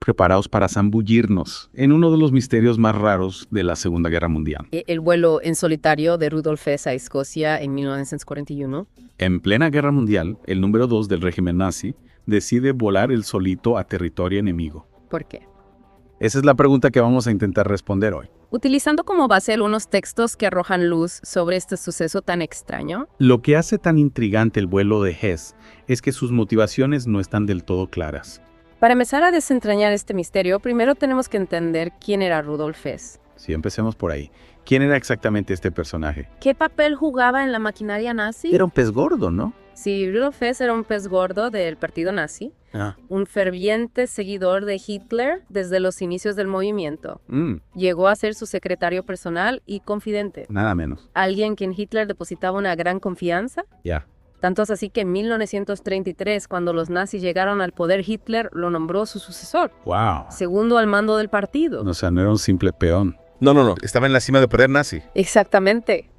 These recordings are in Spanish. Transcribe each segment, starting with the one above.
preparados para zambullirnos en uno de los misterios más raros de la Segunda Guerra Mundial. El vuelo en solitario de Rudolf Hess a Escocia en 1941. En plena Guerra Mundial, el número 2 del régimen nazi decide volar él solito a territorio enemigo. ¿Por qué? Esa es la pregunta que vamos a intentar responder hoy. Utilizando como base algunos textos que arrojan luz sobre este suceso tan extraño. Lo que hace tan intrigante el vuelo de Hess es que sus motivaciones no están del todo claras. Para empezar a desentrañar este misterio, primero tenemos que entender quién era Rudolf Hess. Sí, empecemos por ahí. ¿Quién era exactamente este personaje? ¿Qué papel jugaba en la maquinaria nazi? Era un pez gordo, ¿no? Sí, Rudolf Hess era un pez gordo del partido nazi, un ferviente seguidor de Hitler desde los inicios del movimiento. Llegó a ser su secretario personal y confidente. Nada menos. Alguien quien Hitler depositaba una gran confianza. Tanto es así que en 1933, cuando los nazis llegaron al poder, Hitler lo nombró su sucesor. ¡Wow! Segundo al mando del partido. O sea, no era un simple peón. No. Estaba en la cima del poder nazi. Exactamente.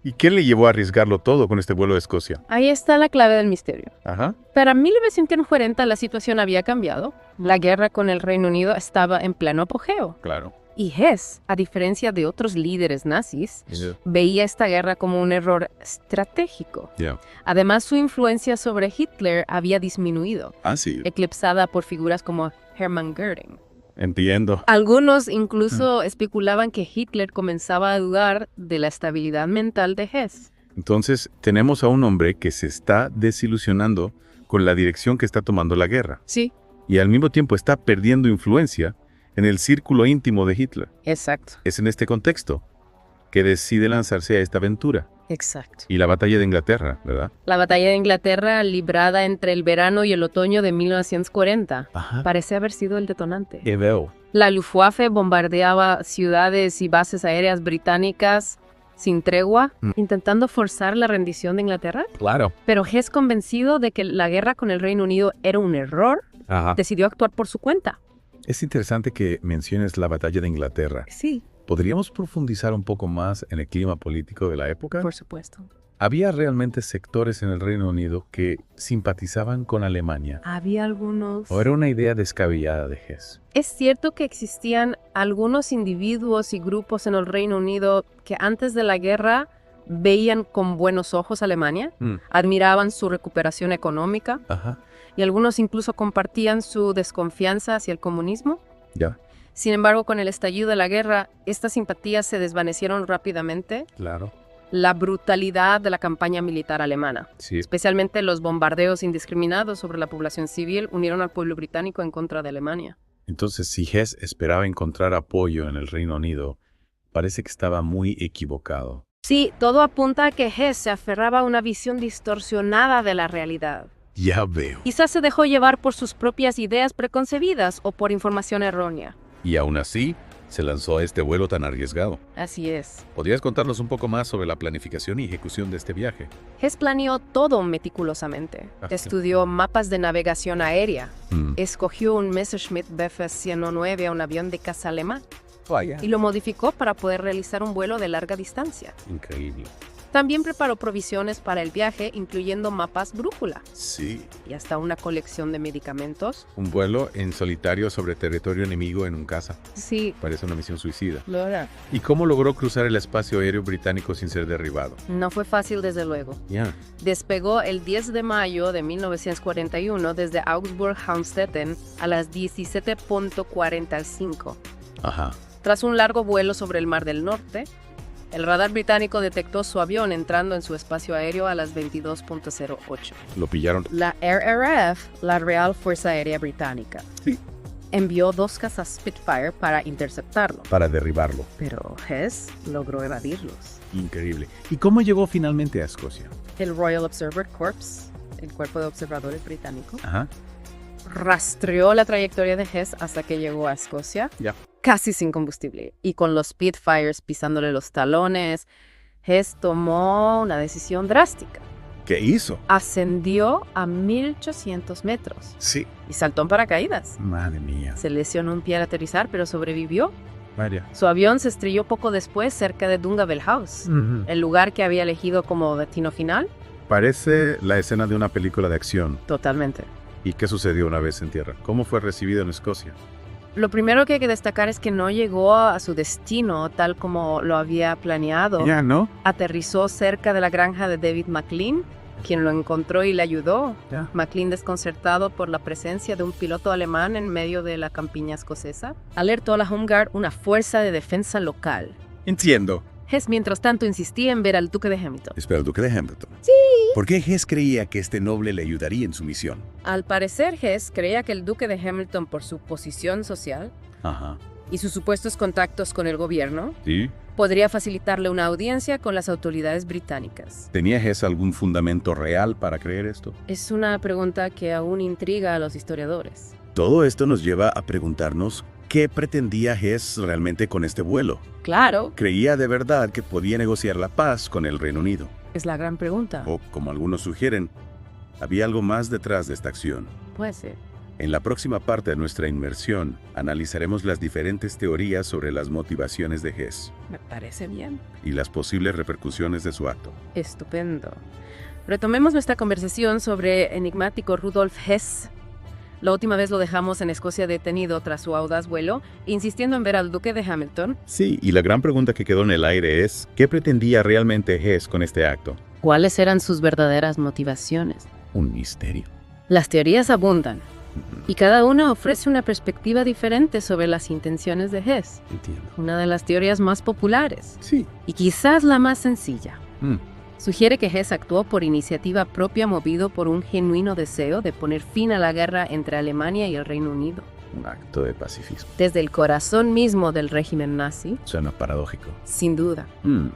¿Y qué le llevó a arriesgarlo todo con este vuelo a Escocia? Ahí está la clave del misterio. Ajá. Para 1940 la situación había cambiado. La guerra con el Reino Unido estaba en pleno apogeo. Claro. Y Hess, a diferencia de otros líderes nazis, veía esta guerra como un error estratégico. Además, su influencia sobre Hitler había disminuido, Sí. eclipsada por figuras como Hermann Göring. Entiendo. Algunos incluso especulaban que Hitler comenzaba a dudar de la estabilidad mental de Hess. Entonces, tenemos a un hombre que se está desilusionando con la dirección que está tomando la guerra. Sí. Y al mismo tiempo está perdiendo influencia en el círculo íntimo de Hitler. Exacto. Es en este contexto que decide lanzarse a esta aventura. Exacto. Y la batalla de Inglaterra, ¿verdad? La batalla de Inglaterra, librada entre el verano y el otoño de 1940, parece haber sido el detonante. Veo. La Luftwaffe bombardeaba ciudades y bases aéreas británicas sin tregua, intentando forzar la rendición de Inglaterra. Claro. Pero Hess, convencido de que la guerra con el Reino Unido era un error, decidió actuar por su cuenta. Es interesante que menciones la batalla de Inglaterra. Sí. ¿Podríamos profundizar un poco más en el clima político de la época? Por supuesto. ¿Había realmente sectores en el Reino Unido que simpatizaban con Alemania? Había algunos... ¿O era una idea descabellada de Hess? Es cierto que existían algunos individuos y grupos en el Reino Unido que antes de la guerra veían con buenos ojos a Alemania, admiraban su recuperación económica, y algunos incluso compartían su desconfianza hacia el comunismo. Sin embargo, con el estallido de la guerra, estas simpatías se desvanecieron rápidamente. Claro. La brutalidad de la campaña militar alemana, especialmente los bombardeos indiscriminados sobre la población civil, unieron al pueblo británico en contra de Alemania. Entonces, si Hess esperaba encontrar apoyo en el Reino Unido, parece que estaba muy equivocado. Sí, todo apunta a que Hess se aferraba a una visión distorsionada de la realidad. Ya veo. Quizás se dejó llevar por sus propias ideas preconcebidas o por información errónea. Y aún así, se lanzó a este vuelo tan arriesgado. Así es. ¿Podrías contarnos un poco más sobre la planificación y ejecución de este viaje? Hess planeó todo meticulosamente. Estudió mapas de navegación aérea. Escogió un Messerschmitt Bf 109, un avión de caza alemán. Y lo modificó para poder realizar un vuelo de larga distancia. Increíble. También preparó provisiones para el viaje, incluyendo mapas brújula. Sí. Y hasta una colección de medicamentos. Un vuelo en solitario sobre territorio enemigo en un caza. Sí. Parece una misión suicida. Lo era. ¿Y cómo logró cruzar el espacio aéreo británico sin ser derribado? No fue fácil, desde luego. Despegó el 10 de mayo de 1941 desde Augsburg-Haunstetten a las 17:45. Tras un largo vuelo sobre el Mar del Norte, el radar británico detectó su avión entrando en su espacio aéreo a las 22:08. ¿Lo pillaron? La RRF, la Real Fuerza Aérea Británica, envió 2 cazas Spitfire para interceptarlo. Para derribarlo. Pero Hess logró evadirlos. Increíble. ¿Y cómo llegó finalmente a Escocia? El Royal Observer Corps, el cuerpo de observadores británico, rastreó la trayectoria de Hess hasta que llegó a Escocia. Casi sin combustible, y con los Spitfires pisándole los talones, Hess tomó una decisión drástica. ¿Qué hizo? Ascendió a 1800 metros. Sí. Y saltó en paracaídas. Madre mía. Se lesionó un pie al aterrizar, pero sobrevivió. Vaya. Su avión se estrelló poco después cerca de Dungavel House, el lugar que había elegido como destino final. Parece la escena de una película de acción. Totalmente. ¿Y qué sucedió una vez en tierra? ¿Cómo fue recibido en Escocia? Lo primero que hay que destacar es que no llegó a su destino tal como lo había planeado. Ya, ¿no? Aterrizó cerca de la granja de David McLean, quien lo encontró y le ayudó. Ya. McLean, desconcertado por la presencia de un piloto alemán en medio de la campiña escocesa, alertó a la Home Guard, una fuerza de defensa local. Entiendo. Hess, mientras tanto, insistía en ver al duque de Hamilton. Espera, el duque de Hamilton. Sí. ¿Por qué Hess creía que este noble le ayudaría en su misión? Al parecer, Hess creía que el duque de Hamilton, por su posición social Ajá. y sus supuestos contactos con el gobierno, ¿Sí? podría facilitarle una audiencia con las autoridades británicas. ¿Tenía Hess algún fundamento real para creer esto? Es una pregunta que aún intriga a los historiadores. Todo esto nos lleva a preguntarnos qué pretendía Hess realmente con este vuelo. Claro, ¿Creía de verdad que podía negociar la paz con el Reino Unido? es la gran pregunta. O, como algunos sugieren, había algo más detrás de esta acción. Puede ser. En la próxima parte de nuestra inmersión, analizaremos las diferentes teorías sobre las motivaciones de Hess Me parece bien. y las posibles repercusiones de su acto. Estupendo. Retomemos nuestra conversación sobre enigmático Rudolf Hess. La última vez lo dejamos en Escocia detenido tras su audaz vuelo, insistiendo en ver al duque de Hamilton. Sí, y la gran pregunta que quedó en el aire es, ¿qué pretendía realmente Hess con este acto? ¿Cuáles eran sus verdaderas motivaciones? Un misterio. Las teorías abundan, y cada una ofrece una perspectiva diferente sobre las intenciones de Hess. Entiendo. Una de las teorías más populares, Sí. y quizás la más sencilla, Mm. sugiere que Hess actuó por iniciativa propia, movido por un genuino deseo de poner fin a la guerra entre Alemania y el Reino Unido. Un acto de pacifismo. Desde el corazón mismo del régimen nazi, Suena paradójico. sin duda. Mm.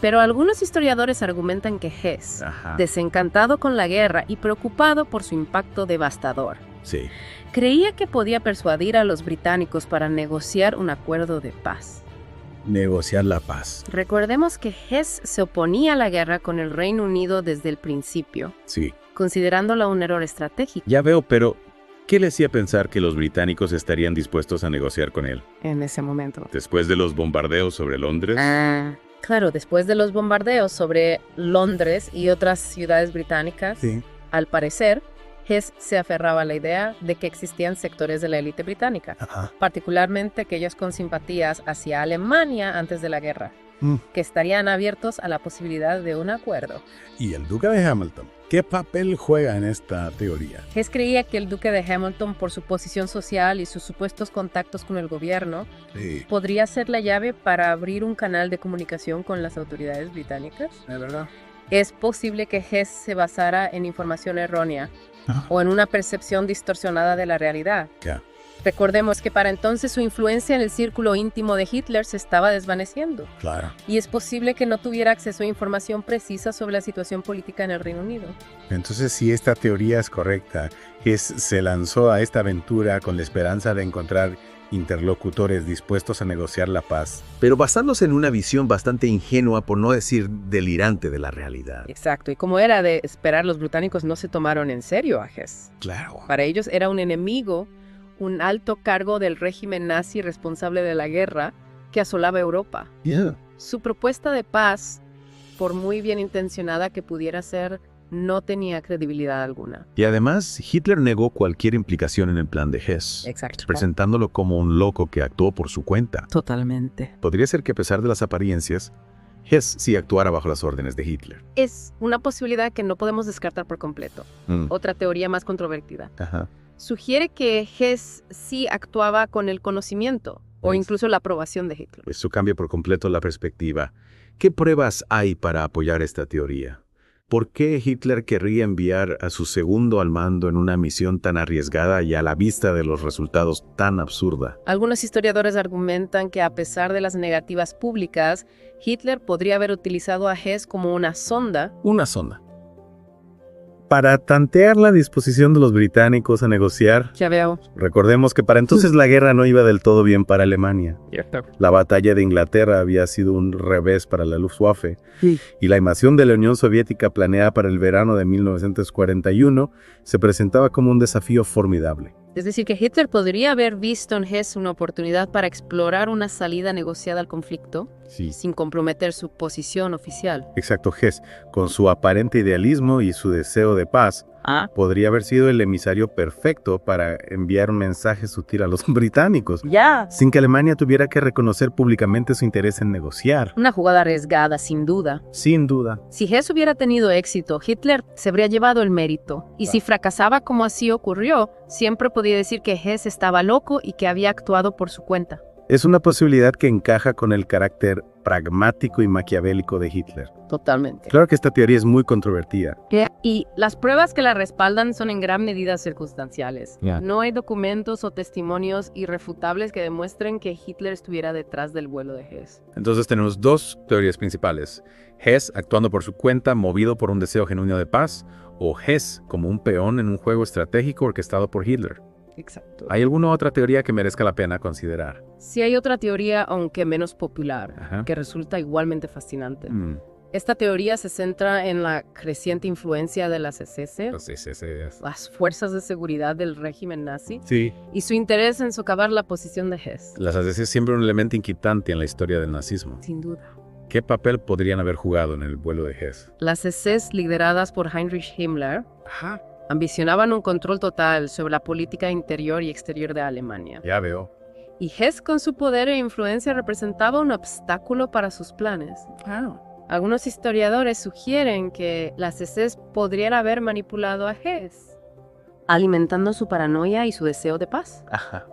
Pero algunos historiadores argumentan que Hess, Ajá. desencantado con la guerra y preocupado por su impacto devastador, Sí. creía que podía persuadir a los británicos para negociar un acuerdo de paz. Negociar la paz. Recordemos que Hess se oponía a la guerra con el Reino Unido desde el principio, Sí. considerándola un error estratégico. Ya veo, pero ¿qué le hacía pensar que los británicos estarían dispuestos a negociar con él? En ese momento. Después de los bombardeos sobre Londres. Claro, después de los bombardeos sobre Londres y otras ciudades británicas, Sí. al parecer, Hess se aferraba a la idea de que existían sectores de la élite británica, Ajá. particularmente aquellos con simpatías hacia Alemania antes de la guerra, que estarían abiertos a la posibilidad de un acuerdo. ¿Y el duque de Hamilton? ¿Qué papel juega en esta teoría? Hess creía que el duque de Hamilton, por su posición social y sus supuestos contactos con el gobierno, Sí, podría ser la llave para abrir un canal de comunicación con las autoridades británicas. ¿es verdad? Es posible que Hess se basara en información errónea o en una percepción distorsionada de la realidad. Ya. Recordemos que para entonces su influencia en el círculo íntimo de Hitler se estaba desvaneciendo, Claro. y es posible que no tuviera acceso a información precisa sobre la situación política en el Reino Unido. Entonces, si esta teoría es correcta, se lanzó a esta aventura con la esperanza de encontrar interlocutores dispuestos a negociar la paz. pero basándose en una visión bastante ingenua, por no decir delirante, de la realidad. Exacto, y como era de esperar, los británicos no se tomaron en serio a Hess. Claro. Para ellos era un enemigo, un alto cargo del régimen nazi responsable de la guerra que asolaba Europa. Su propuesta de paz, por muy bien intencionada que pudiera ser, no tenía credibilidad alguna. Y además, Hitler negó cualquier implicación en el plan de Hess, Exacto. presentándolo como un loco que actuó por su cuenta. Totalmente. Podría ser que, a pesar de las apariencias, Hess sí actuara bajo las órdenes de Hitler. Es una posibilidad que no podemos descartar por completo. Otra teoría más controvertida Ajá. sugiere que Hess sí actuaba con el conocimiento o Pues- incluso la aprobación de Hitler. Eso cambia por completo la perspectiva. ¿Qué pruebas hay para apoyar esta teoría? ¿Por qué Hitler querría enviar a su segundo al mando en una misión tan arriesgada y a la vista de los resultados tan absurda? Algunos historiadores argumentan que a pesar de las negativas públicas, Hitler podría haber utilizado a Hess como una sonda. Una sonda. Para tantear la disposición de los británicos a negociar, Ya veo. recordemos que para entonces la guerra no iba del todo bien para Alemania. La batalla de Inglaterra había sido un revés para la Luftwaffe, Sí. y la invasión de la Unión Soviética planeada para el verano de 1941 se presentaba como un desafío formidable. Es decir, que Hitler podría haber visto en Hess una oportunidad para explorar una salida negociada al conflicto Sí. sin comprometer su posición oficial. Exacto, Hess, con su aparente idealismo y su deseo de paz, podría haber sido el emisario perfecto para enviar un mensaje sutil a los británicos, sin que Alemania tuviera que reconocer públicamente su interés en negociar. Una jugada arriesgada, sin duda. Sin duda. Si Hess hubiera tenido éxito, Hitler se habría llevado el mérito. Y si fracasaba como así ocurrió, siempre podía decir que Hess estaba loco y que había actuado por su cuenta. Es una posibilidad que encaja con el carácter pragmático y maquiavélico de Hitler. Totalmente. Claro que esta teoría es muy controvertida. Y las pruebas que la respaldan son en gran medida circunstanciales. No hay documentos o testimonios irrefutables que demuestren que Hitler estuviera detrás del vuelo de Hess. Entonces tenemos dos teorías principales. Hess actuando por su cuenta, movido por un deseo genuino de paz, o Hess como un peón en un juego estratégico orquestado por Hitler. Exacto. ¿Hay alguna otra teoría que merezca la pena considerar? Sí hay otra teoría, aunque menos popular, que resulta igualmente fascinante. Esta teoría se centra en la creciente influencia de las SS, las fuerzas de seguridad del régimen nazi, y su interés en socavar la posición de Hess. Las SS es siempre un elemento inquietante en la historia del nazismo. Sin duda. ¿Qué papel podrían haber jugado en el vuelo de Hess? Las SS, lideradas por Heinrich Himmler, ambicionaban un control total sobre la política interior y exterior de Alemania. Ya veo. Y Hess, con su poder e influencia, representaba un obstáculo para sus planes. Algunos historiadores sugieren que las SS podrían haber manipulado a Hess, alimentando su paranoia y su deseo de paz,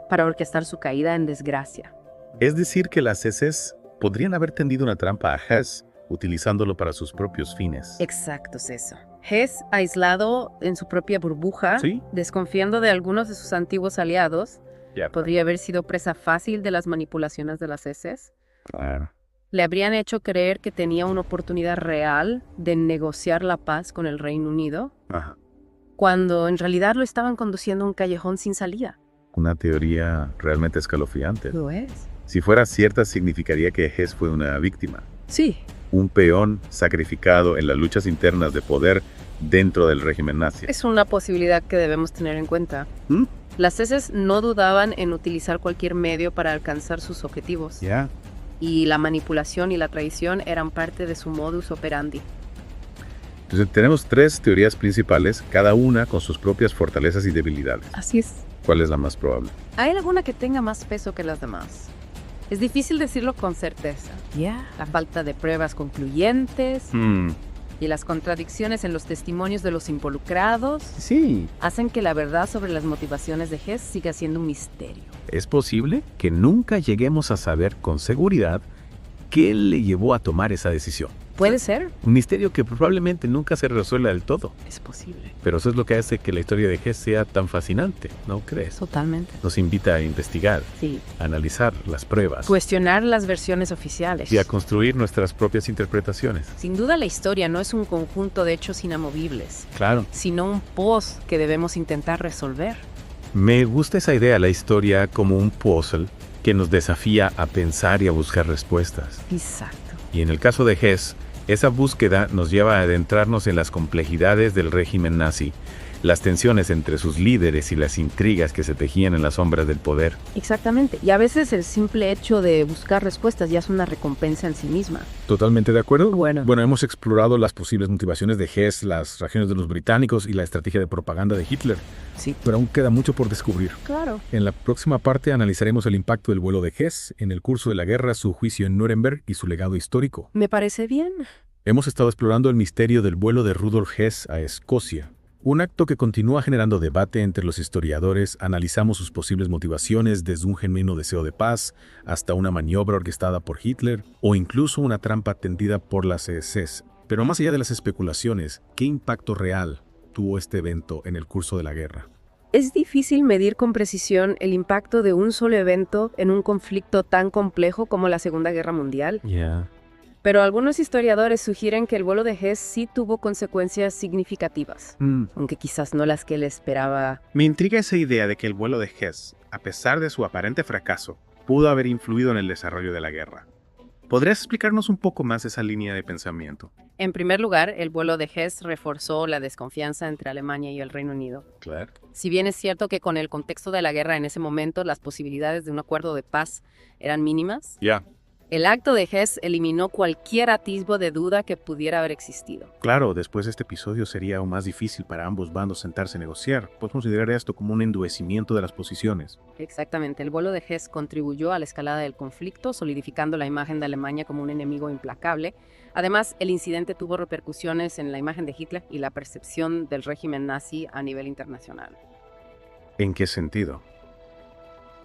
para orquestar su caída en desgracia. Es decir, que las SS podrían haber tendido una trampa a Hess, utilizándolo para sus propios fines. Exacto, es eso. Hess, aislado en su propia burbuja, desconfiando de algunos de sus antiguos aliados, podría haber sido presa fácil de las manipulaciones de las SS. Claro. Le habrían hecho creer que tenía una oportunidad real de negociar la paz con el Reino Unido, cuando en realidad lo estaban conduciendo a un callejón sin salida. Una teoría realmente escalofriante. Lo es. Si fuera cierta, significaría que Hess fue una víctima. Sí. Un peón sacrificado en las luchas internas de poder dentro del régimen nazi. Es una posibilidad que debemos tener en cuenta. Las SS no dudaban en utilizar cualquier medio para alcanzar sus objetivos. Y la manipulación y la traición eran parte de su modus operandi. Entonces tenemos tres teorías principales, cada una con sus propias fortalezas y debilidades. Así es. ¿Cuál es la más probable? ¿Hay alguna que tenga más peso que las demás? Es difícil decirlo con certeza. La falta de pruebas concluyentes y las contradicciones en los testimonios de los involucrados hacen que la verdad sobre las motivaciones de Hess siga siendo un misterio. Es posible que nunca lleguemos a saber con seguridad qué le llevó a tomar esa decisión. ¿Puede ser? Un misterio que probablemente nunca se resuelva del todo. Es posible. Pero eso es lo que hace que la historia de Hess sea tan fascinante, ¿no crees? Totalmente. Nos invita a investigar, a analizar las pruebas, cuestionar las versiones oficiales y a construir nuestras propias interpretaciones. Sin duda la historia no es un conjunto de hechos inamovibles, Claro. sino un puzzle que debemos intentar resolver. Me gusta esa idea, la historia como un puzzle que nos desafía a pensar y a buscar respuestas. Exacto. Y en el caso de Hess, esa búsqueda nos lleva a adentrarnos en las complejidades del régimen nazi, las tensiones entre sus líderes y las intrigas que se tejían en las sombras del poder. Exactamente. Y a veces el simple hecho de buscar respuestas ya es una recompensa en sí misma. Totalmente de acuerdo. Bueno, hemos explorado las posibles motivaciones de Hess, las reacciones de los británicos y la estrategia de propaganda de Hitler. Sí. Pero aún queda mucho por descubrir. Claro. En la próxima parte analizaremos el impacto del vuelo de Hess en el curso de la guerra, su juicio en Nuremberg y su legado histórico. Me parece bien. Hemos estado explorando el misterio del vuelo de Rudolf Hess a Escocia. Un acto que continúa generando debate entre los historiadores. Analizamos sus posibles motivaciones, desde un genuino deseo de paz hasta una maniobra orquestada por Hitler o incluso una trampa tendida por las SS. Pero más allá de las especulaciones, ¿qué impacto real tuvo este evento en el curso de la guerra? Es difícil medir con precisión el impacto de un solo evento en un conflicto tan complejo como la Segunda Guerra Mundial. Pero algunos historiadores sugieren que el vuelo de Hess sí tuvo consecuencias significativas, aunque quizás no las que él esperaba. Me intriga esa idea de que el vuelo de Hess, a pesar de su aparente fracaso, pudo haber influido en el desarrollo de la guerra. ¿Podrías explicarnos un poco más esa línea de pensamiento? En primer lugar, el vuelo de Hess reforzó la desconfianza entre Alemania y el Reino Unido. Claro. Si bien es cierto que con el contexto de la guerra en ese momento las posibilidades de un acuerdo de paz eran mínimas, El acto de Hess eliminó cualquier atisbo de duda que pudiera haber existido. Claro, después de este episodio sería aún más difícil para ambos bandos sentarse a negociar. Podemos considerar esto como un endurecimiento de las posiciones. Exactamente, el vuelo de Hess contribuyó a la escalada del conflicto, solidificando la imagen de Alemania como un enemigo implacable. Además, el incidente tuvo repercusiones en la imagen de Hitler y la percepción del régimen nazi a nivel internacional. ¿En qué sentido?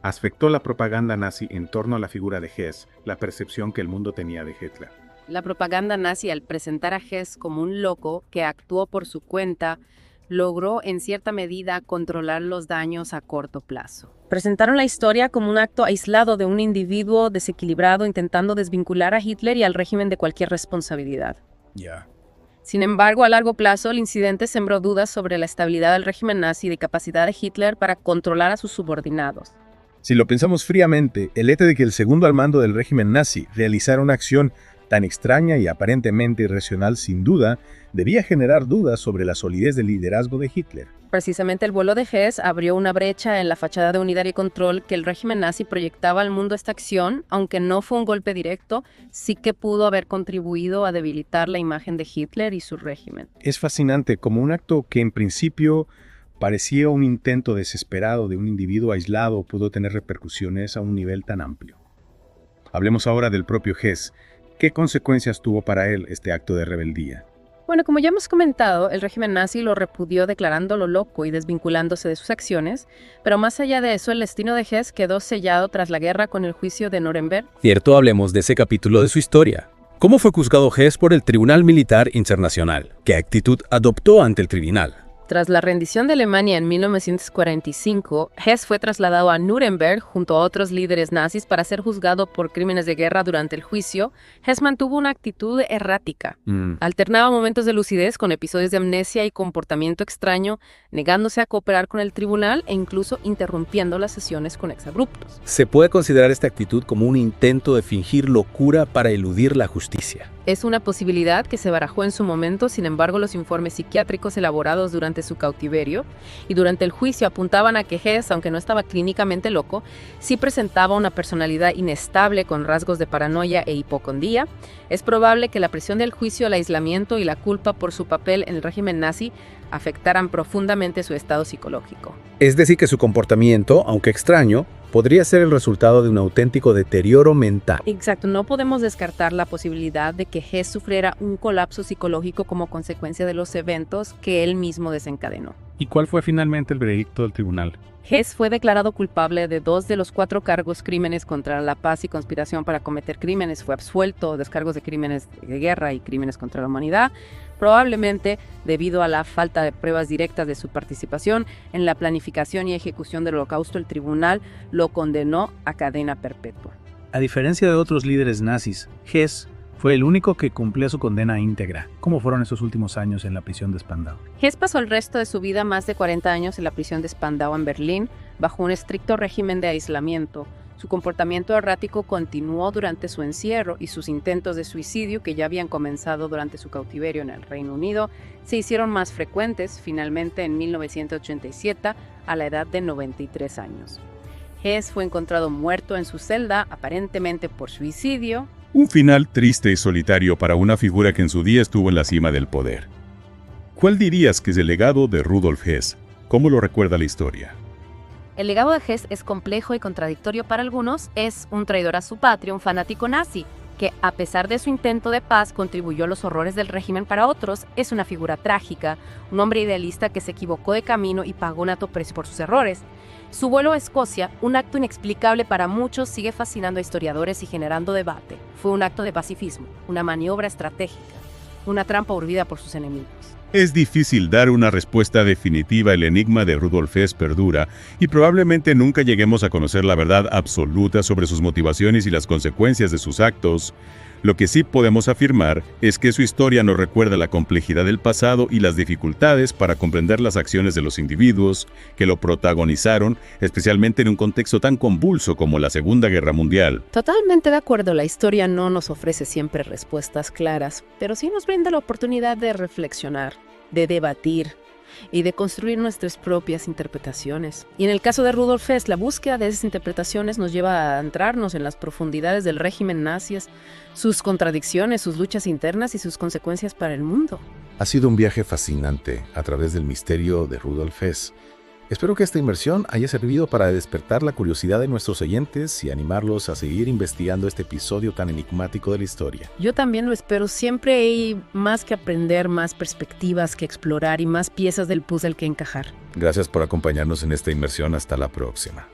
Afectó la propaganda nazi en torno a la figura de Hess, la percepción que el mundo tenía de Hitler. La propaganda nazi, al presentar a Hess como un loco que actuó por su cuenta, logró en cierta medida controlar los daños a corto plazo. Presentaron la historia como un acto aislado de un individuo desequilibrado intentando desvincular a Hitler y al régimen de cualquier responsabilidad. Sin embargo, a largo plazo, el incidente sembró dudas sobre la estabilidad del régimen nazi y de capacidad de Hitler para controlar a sus subordinados. Si lo pensamos fríamente, el hecho de que el segundo al mando del régimen nazi realizara una acción tan extraña y aparentemente irracional sin duda, debía generar dudas sobre la solidez del liderazgo de Hitler. Precisamente el vuelo de Hess abrió una brecha en la fachada de unidad y control que el régimen nazi proyectaba al mundo. Esta acción, aunque no fue un golpe directo, sí que pudo haber contribuido a debilitar la imagen de Hitler y su régimen. Es fascinante como un acto que en principio parecía un intento desesperado de un individuo aislado pudo tener repercusiones a un nivel tan amplio. Hablemos ahora del propio Hess. ¿Qué consecuencias tuvo para él este acto de rebeldía? Bueno, como ya hemos comentado, el régimen nazi lo repudió declarándolo loco y desvinculándose de sus acciones, pero más allá de eso, el destino de Hess quedó sellado tras la guerra con el juicio de Nuremberg. Cierto, hablemos de ese capítulo de su historia. ¿Cómo fue juzgado Hess por el Tribunal Militar Internacional? ¿Qué actitud adoptó ante el tribunal? Tras la rendición de Alemania en 1945, Hess fue trasladado a Nuremberg junto a otros líderes nazis para ser juzgado por crímenes de guerra. Durante el juicio, Hess mantuvo una actitud errática. Alternaba momentos de lucidez con episodios de amnesia y comportamiento extraño, negándose a cooperar con el tribunal e incluso interrumpiendo las sesiones con exabruptos. ¿Se puede considerar esta actitud como un intento de fingir locura para eludir la justicia? Es una posibilidad que se barajó en su momento. Sin embargo, los informes psiquiátricos elaborados durante su cautiverio y durante el juicio apuntaban a que Hess, aunque no estaba clínicamente loco, sí presentaba una personalidad inestable con rasgos de paranoia e hipocondría. Es probable que la presión del juicio, el aislamiento y la culpa por su papel en el régimen nazi afectaran profundamente su estado psicológico. Es decir, que su comportamiento, aunque extraño, podría ser el resultado de un auténtico deterioro mental. Exacto, no podemos descartar la posibilidad de que Hess sufriera un colapso psicológico como consecuencia de los eventos que él mismo desencadenó. ¿Y cuál fue finalmente el veredicto del tribunal? Hess fue declarado culpable de 2 de los 4 cargos: crímenes contra la paz y conspiración para cometer crímenes. Fue absuelto de cargos de crímenes de guerra y crímenes contra la humanidad, probablemente debido a la falta de pruebas directas de su participación en la planificación y ejecución del Holocausto. El tribunal lo condenó a cadena perpetua. A diferencia de otros líderes nazis, Hess fue el único que cumplió su condena íntegra. ¿Cómo fueron esos últimos años en la prisión de Spandau? Hess pasó el resto de su vida, más de 40 años, en la prisión de Spandau en Berlín, bajo un estricto régimen de aislamiento. Su comportamiento errático continuó durante su encierro y sus intentos de suicidio, que ya habían comenzado durante su cautiverio en el Reino Unido, se hicieron más frecuentes, finalmente en 1987, a la edad de 93 años. Hess fue encontrado muerto en su celda, aparentemente por suicidio. Un final triste y solitario para una figura que en su día estuvo en la cima del poder. ¿Cuál dirías que es el legado de Rudolf Hess? ¿Cómo lo recuerda la historia? El legado de Hess es complejo y contradictorio para algunos. Es un traidor a su patria, un fanático nazi, que a pesar de su intento de paz contribuyó a los horrores del régimen. Para otros es una figura trágica, un hombre idealista que se equivocó de camino y pagó un alto precio por sus errores. Su vuelo a Escocia, un acto inexplicable para muchos, sigue fascinando a historiadores y generando debate. Fue un acto de pacifismo, una maniobra estratégica, una trampa urdida por sus enemigos. Es difícil dar una respuesta definitiva. El enigma de Rudolf Hess perdura y probablemente nunca lleguemos a conocer la verdad absoluta sobre sus motivaciones y las consecuencias de sus actos. Lo que sí podemos afirmar es que su historia nos recuerda la complejidad del pasado y las dificultades para comprender las acciones de los individuos que lo protagonizaron, especialmente en un contexto tan convulso como la Segunda Guerra Mundial. Totalmente de acuerdo, la historia no nos ofrece siempre respuestas claras, pero sí nos brinda la oportunidad de reflexionar, de debatir, y de construir nuestras propias interpretaciones. Y en el caso de Rudolf Hess, la búsqueda de esas interpretaciones nos lleva a adentrarnos en las profundidades del régimen nazi, sus contradicciones, sus luchas internas y sus consecuencias para el mundo. Ha sido un viaje fascinante a través del misterio de Rudolf Hess. Espero que esta inmersión haya servido para despertar la curiosidad de nuestros oyentes y animarlos a seguir investigando este episodio tan enigmático de la historia. Yo también lo espero. Siempre hay más que aprender, más perspectivas que explorar y más piezas del puzzle que encajar. Gracias por acompañarnos en esta inmersión. Hasta la próxima.